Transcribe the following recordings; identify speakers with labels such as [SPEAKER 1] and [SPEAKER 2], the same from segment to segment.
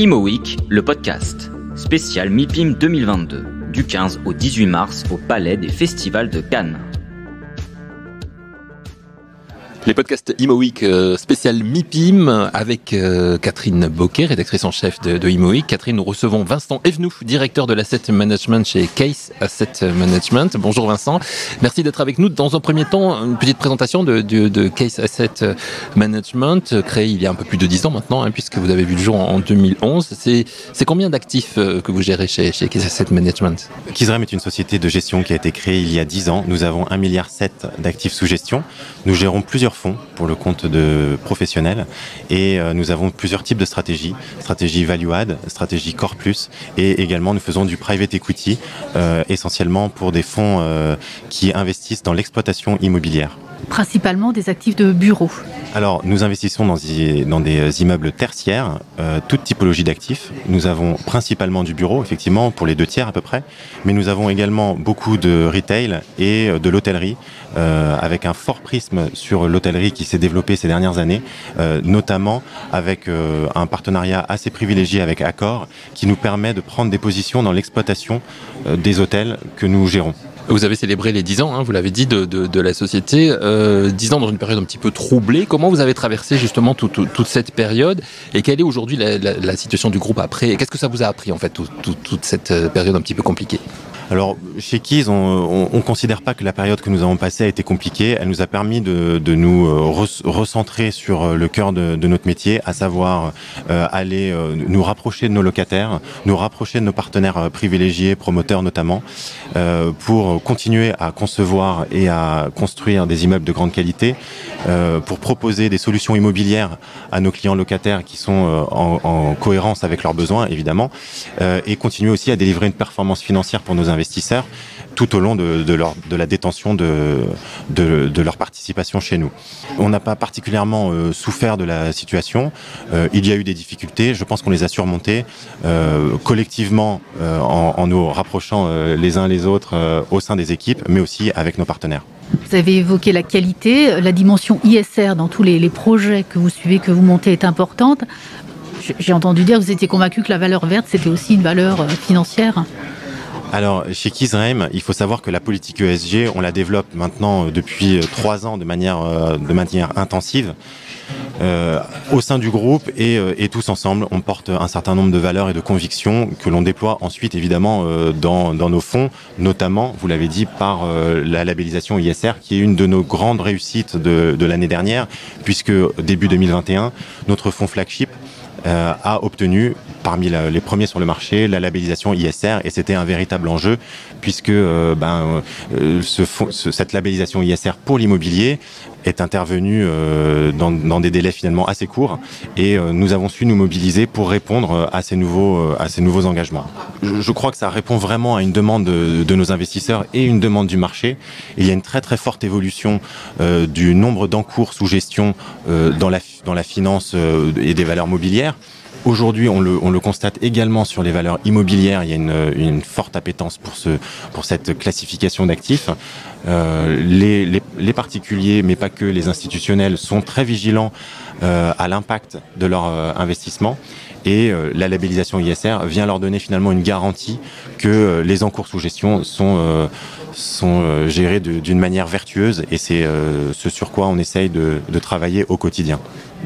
[SPEAKER 1] Imo Week, le podcast, spécial MIPIM 2022, du 15 au 18 mars au Palais des Festivals de Cannes.
[SPEAKER 2] Les podcasts Imo Week spécial MIPIM avec Catherine Bocquet, rédactrice en chef de Imo Week. Catherine, nous recevons Vincent Evenou, directeur de l'asset management chez Case Asset Management. Bonjour Vincent, merci d'être avec nous. Dans un premier temps, une petite présentation de Case Asset Management, créé il y a un peu plus de 10 ans maintenant, puisque vous avez vu le jour en 2011. C'est combien d'actifs que vous gérez chez Case Asset Management ?
[SPEAKER 3] Kizrem est une société de gestion qui a été créée il y a 10 ans. Nous avons 1,7 milliard d'actifs sous gestion. Nous gérons plusieurs fonds pour le compte de professionnels et nous avons plusieurs types de stratégies value add, stratégie core plus, et également nous faisons du private equity essentiellement pour des fonds qui investissent dans l'exploitation immobilière.
[SPEAKER 4] Principalement des actifs de bureaux.
[SPEAKER 3] Alors, nous investissons dans des immeubles tertiaires, toute typologie d'actifs. Nous avons principalement du bureau, effectivement, pour les 2/3 à peu près, mais nous avons également beaucoup de retail et de l'hôtellerie, avec un fort prisme sur l'hôtellerie qui s'est développé ces dernières années, notamment avec un partenariat assez privilégié avec Accor, qui nous permet de prendre des positions dans l'exploitation des hôtels que nous gérons.
[SPEAKER 2] Vous avez célébré les 10 ans, vous l'avez dit, de la société. 10 ans dans une période un petit peu troublée. Comment vous avez traversé justement toute cette période ? Et quelle est aujourd'hui la situation du groupe après ? Qu'est-ce que ça vous a appris en fait, toute cette période un petit peu compliquée ?
[SPEAKER 3] Alors, chez Keys, on ne considère pas que la période que nous avons passée a été compliquée. Elle nous a permis de nous recentrer sur le cœur de notre métier, à savoir aller nous rapprocher de nos locataires, nous rapprocher de nos partenaires privilégiés, promoteurs notamment, pour continuer à concevoir et à construire des immeubles de grande qualité, pour proposer des solutions immobilières à nos clients locataires qui sont en cohérence avec leurs besoins, évidemment, et continuer aussi à délivrer une performance financière pour nos investisseurs tout au long de la détention de leur participation chez nous. On n'a pas particulièrement souffert de la situation. Il y a eu des difficultés. Je pense qu'on les a surmontées collectivement en nous rapprochant les uns les autres au sein des équipes, mais aussi avec nos partenaires.
[SPEAKER 4] Vous avez évoqué la qualité, la dimension ISR dans tous les projets que vous suivez, que vous montez est importante. J'ai entendu dire que vous étiez convaincu que la valeur verte, c'était aussi une valeur financière.
[SPEAKER 3] Alors, chez Kizrem, il faut savoir que la politique ESG, on la développe maintenant depuis 3 ans de manière intensive. Au sein du groupe et tous ensemble, on porte un certain nombre de valeurs et de convictions que l'on déploie ensuite évidemment dans nos fonds, notamment, vous l'avez dit, par la labellisation ISR, qui est une de nos grandes réussites de l'année dernière, puisque début 2021, notre fonds flagship a obtenu parmi les premiers sur le marché la labellisation ISR, et c'était un véritable enjeu puisque cette labellisation ISR pour l'immobilier est intervenue dans des délais finalement assez courts, et nous avons su nous mobiliser pour répondre à ces nouveaux engagements. Je crois que ça répond vraiment à une demande de nos investisseurs et une demande du marché. Et il y a une très très forte évolution du nombre d'encours sous gestion dans la finance et des valeurs mobilières. Aujourd'hui, on le constate également sur les valeurs immobilières. Il y a une forte appétence pour cette classification d'actifs. Les particuliers, mais pas que, les institutionnels, sont très vigilants à l'impact de leur investissement. Et la labellisation ISR vient leur donner finalement une garantie que les encours sous gestion sont gérés d'une manière vertueuse, et c'est ce sur quoi on essaye de travailler au quotidien.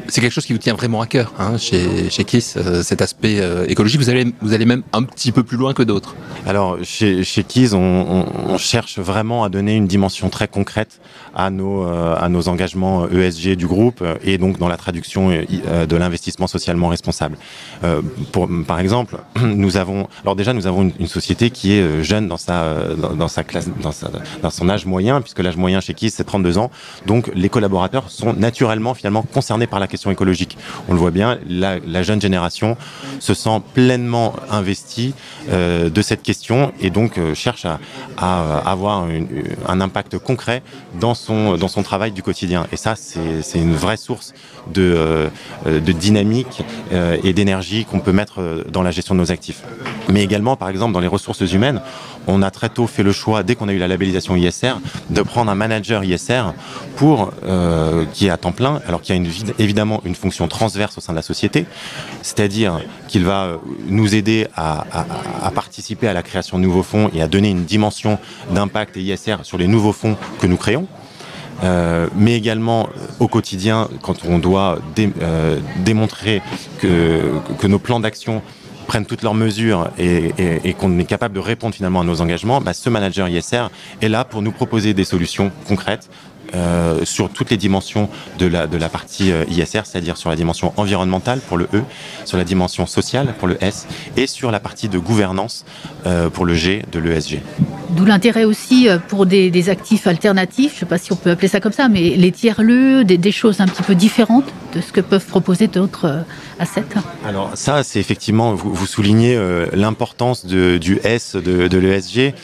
[SPEAKER 2] C'est quelque chose qui vous tient vraiment à cœur chez Kiss, cet aspect écologique. Vous allez même un petit peu plus loin que d'autres. Alors,
[SPEAKER 3] chez Kiss, on cherche vraiment à donner une dimension très concrète à nos engagements ESG du groupe, et donc dans la traduction de l'investissement socialement responsable. Par exemple, nous avons une société qui est jeune dans sa classe, dans son âge moyen, puisque l'âge moyen chez Kiss, c'est 32 ans. Donc, les collaborateurs sont naturellement finalement concernés par la question écologique. On le voit bien, la jeune génération se sent pleinement investie de cette question, et donc cherche à avoir un impact concret dans son travail du quotidien. Et ça, c'est une vraie source de dynamique et d'énergie qu'on peut mettre dans la gestion de nos actifs. Mais également, par exemple, dans les ressources humaines, on a très tôt fait le choix, dès qu'on a eu la labellisation ISR, de prendre un manager ISR qui est à temps plein, alors qu'il y a évidemment évidemment une fonction transverse au sein de la société, c'est-à-dire qu'il va nous aider à participer à la création de nouveaux fonds et à donner une dimension d'impact et ISR sur les nouveaux fonds que nous créons. Mais également au quotidien, quand on doit démontrer que nos plans d'action prennent toutes leurs mesures et qu'on est capable de répondre finalement à nos engagements, ce manager ISR est là pour nous proposer des solutions concrètes sur toutes les dimensions de la partie ISR, c'est-à-dire sur la dimension environnementale pour le E, sur la dimension sociale pour le S et sur la partie de gouvernance pour le G de l'ESG.
[SPEAKER 4] D'où l'intérêt aussi pour des actifs alternatifs, je ne sais pas si on peut appeler ça comme ça, mais les tiers-lieux, des choses un petit peu différentes de ce que peuvent proposer d'autres assets. Alors
[SPEAKER 3] ça, c'est effectivement, vous soulignez l'importance du S de l'ESG.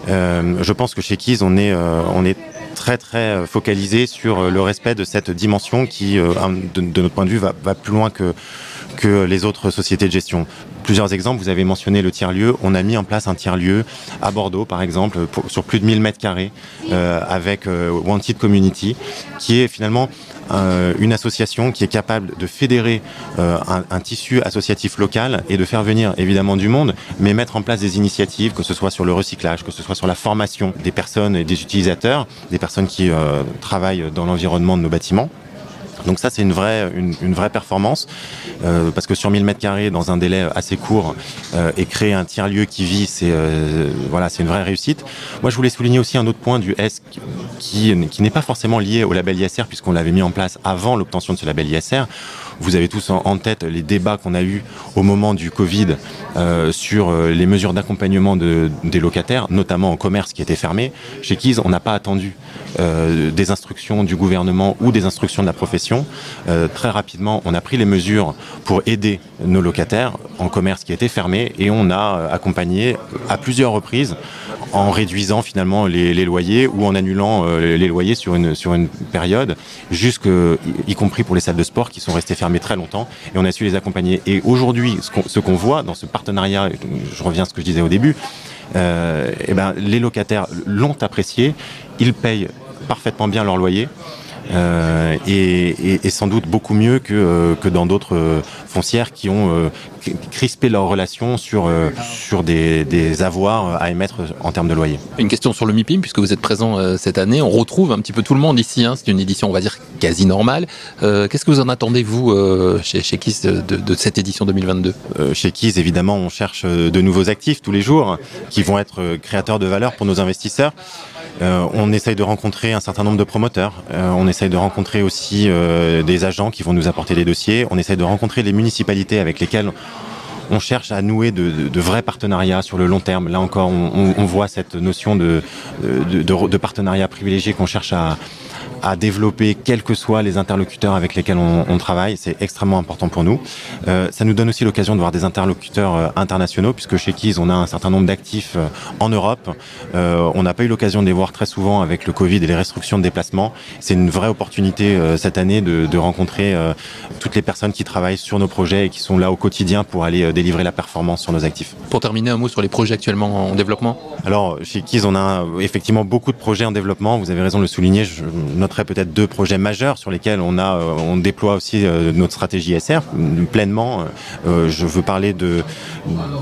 [SPEAKER 3] Je pense que chez Keys, on est très très focalisé sur le respect de cette dimension qui, de notre point de vue, va plus loin que les autres sociétés de gestion. Plusieurs exemples, vous avez mentionné le tiers-lieu. On a mis en place un tiers-lieu à Bordeaux, par exemple, sur plus de 1000 mètres carrés, avec Wanted Community, qui est finalement une association qui est capable de fédérer un tissu associatif local et de faire venir évidemment du monde, mais mettre en place des initiatives, que ce soit sur le recyclage, que ce soit sur la formation des personnes et des utilisateurs, des personnes qui travaillent dans l'environnement de nos bâtiments. Donc ça, c'est une vraie performance, parce que sur 1000 mètres carrés, dans un délai assez court, et créer un tiers-lieu qui vit, c'est une vraie réussite. Moi, je voulais souligner aussi un autre point du S qui n'est pas forcément lié au label ISR, puisqu'on l'avait mis en place avant l'obtention de ce label ISR. Vous avez tous en tête les débats qu'on a eus au moment du Covid sur les mesures d'accompagnement des locataires, notamment en commerce qui était fermé. Chez Keys, on n'a pas attendu des instructions du gouvernement ou des instructions de la profession. Très rapidement, on a pris les mesures pour aider nos locataires en commerce qui était fermé et on a accompagné à plusieurs reprises en réduisant finalement les loyers ou en annulant les loyers sur une période, y compris pour les salles de sport qui sont restées fermées très longtemps, et on a su les accompagner. Et aujourd'hui, ce qu'on voit dans ce partenariat, je reviens à ce que je disais au début, les locataires l'ont apprécié, ils payent parfaitement bien leur loyer. Et sans doute beaucoup mieux que dans d'autres foncières qui ont crispé leurs relations sur des avoirs à émettre en termes de loyer.
[SPEAKER 2] Une question sur le MIPIM, puisque vous êtes présent cette année. On retrouve un petit peu tout le monde ici. C'est une édition, on va dire, quasi normale. Qu'est-ce que vous en attendez, vous, chez Keys, de cette édition 2022 ?
[SPEAKER 3] Chez Keys, évidemment, on cherche de nouveaux actifs tous les jours qui vont être créateurs de valeur pour nos investisseurs. On essaye de rencontrer un certain nombre de promoteurs. On essaye de rencontrer aussi des agents qui vont nous apporter des dossiers. On essaye de rencontrer les municipalités avec lesquelles on cherche à nouer de vrais partenariats sur le long terme. Là encore, on voit cette notion de partenariat privilégié qu'on cherche à développer, quels que soient les interlocuteurs avec lesquels on travaille. C'est extrêmement important pour nous. Ça nous donne aussi l'occasion de voir des interlocuteurs internationaux, puisque chez Keys, on a un certain nombre d'actifs en Europe. On n'a pas eu l'occasion de les voir très souvent avec le Covid et les restrictions de déplacement. C'est une vraie opportunité cette année de rencontrer toutes les personnes qui travaillent sur nos projets et qui sont là au quotidien pour aller délivrer la performance sur nos actifs.
[SPEAKER 2] Pour terminer, un mot sur les projets actuellement en développement.
[SPEAKER 3] Alors, chez Keys, on a effectivement beaucoup de projets en développement. Vous avez raison de le souligner. Je noterai peut-être 2 projets majeurs sur lesquels on déploie aussi notre stratégie ISR pleinement. Je veux parler de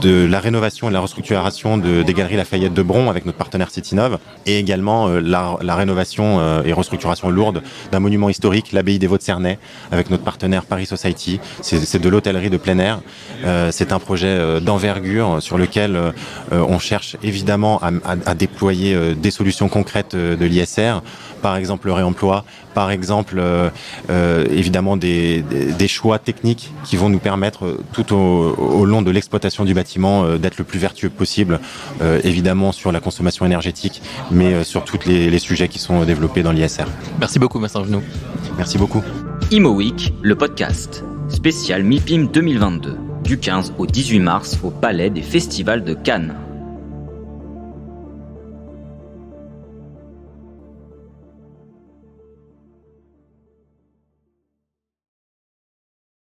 [SPEAKER 3] la rénovation et de la restructuration des Galeries Lafayette de Bron avec notre partenaire Citinov, et également la rénovation et restructuration lourde d'un monument historique, l'abbaye des Vaux-de-Cernay, avec notre partenaire Paris Society. C'est de l'hôtellerie de plein air. C'est un projet d'envergure sur lequel on cherche évidemment à déployer des solutions concrètes de l'ISR. Par exemple le réemploi, par exemple évidemment des choix techniques qui vont nous permettre tout au long de l'exploitation du bâtiment d'être le plus vertueux possible, évidemment sur la consommation énergétique, mais sur tous les sujets qui sont développés dans l'ISR.
[SPEAKER 2] Merci beaucoup Vincent Genoux.
[SPEAKER 3] Merci beaucoup.
[SPEAKER 1] Imo Week, le podcast, spécial MIPIM 2022, du 15 au 18 mars au Palais des Festivals de Cannes.